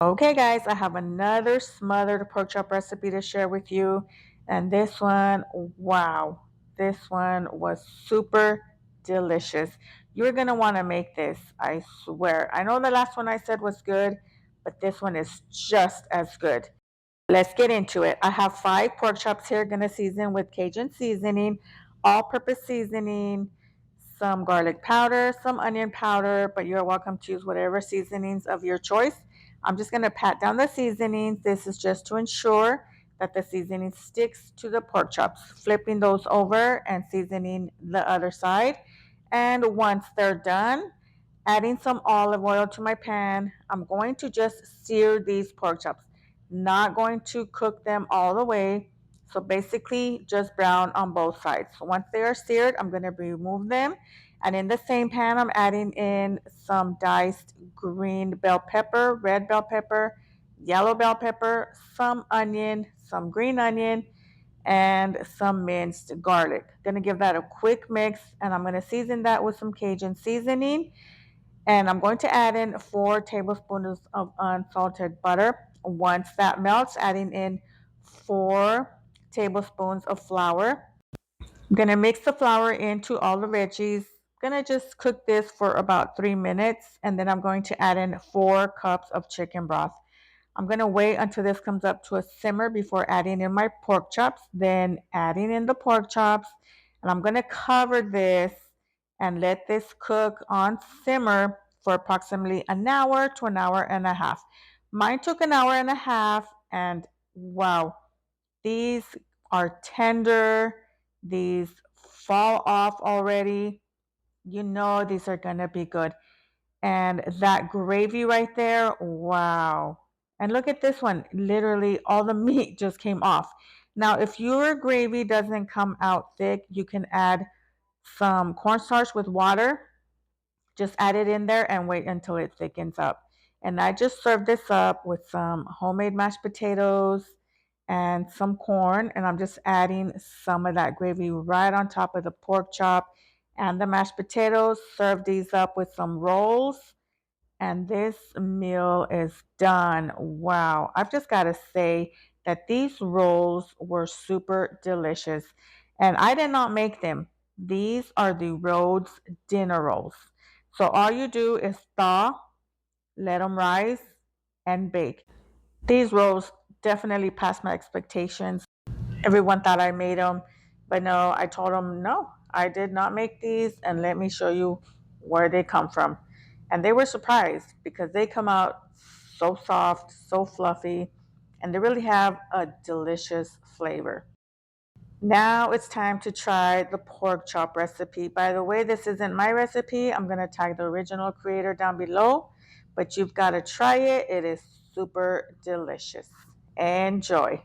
Okay, guys, I have another smothered pork chop recipe to share with you. And this one, wow, this one was super delicious. You're going to want to make this, I swear. I know the last one I said was good, but this one is just as good. Let's get into it. I have 5 pork chops here, gonna season with Cajun seasoning, all-purpose seasoning, some garlic powder, some onion powder, but you're welcome to use whatever seasonings of your choice. I'm just gonna pat down the seasonings. This is just to ensure that the seasoning sticks to the pork chops, flipping those over and seasoning the other side. And once they're done, adding some olive oil to my pan. I'm going to just sear these pork chops, not going to cook them all the way. So basically just brown on both sides. So once they are seared, I'm going to remove them. And in the same pan, I'm adding in some diced green bell pepper, red bell pepper, yellow bell pepper, some onion, some green onion, and some minced garlic. Gonna give that a quick mix, and I'm gonna season that with some Cajun seasoning. And I'm going to add in 4 tablespoons of unsalted butter. Once that melts, adding in 4 tablespoons of flour. I'm going to mix the flour into all the veggies. I'm going to just cook this for about 3 minutes, and then I'm going to add in 4 cups of chicken broth. I'm going to wait until this comes up to a simmer before adding in my pork chops, then adding in the pork chops, and I'm going to cover this and let this cook on simmer for approximately an hour to an hour and a half. Mine took an hour and a half, and wow, these are tender. These fall off already. You know these are going to be good. And that gravy right there, wow. And look at this one. Literally, all the meat just came off. Now, if your gravy doesn't come out thick, you can add some cornstarch with water. Just add it in there and wait until it thickens up. And I just served this up with some homemade mashed potatoes and some corn. And I'm just adding some of that gravy right on top of the pork chop and the mashed potatoes. Serve these up with some rolls, and this meal is done. Wow. I've just got to say that these rolls were super delicious. And I did not make them. These are the Rhodes dinner rolls. So all you do is thaw, let them rise, and bake. These rolls definitely passed my expectations. Everyone thought I made them, but no, I told them, no, I did not make these, and let me show you where they come from. And they were surprised because they come out so soft, so fluffy, and they really have a delicious flavor. Now it's time to try the pork chop recipe. By the way, this isn't my recipe. I'm going to tag the original creator down below, but you've got to try it. It is super delicious. Enjoy.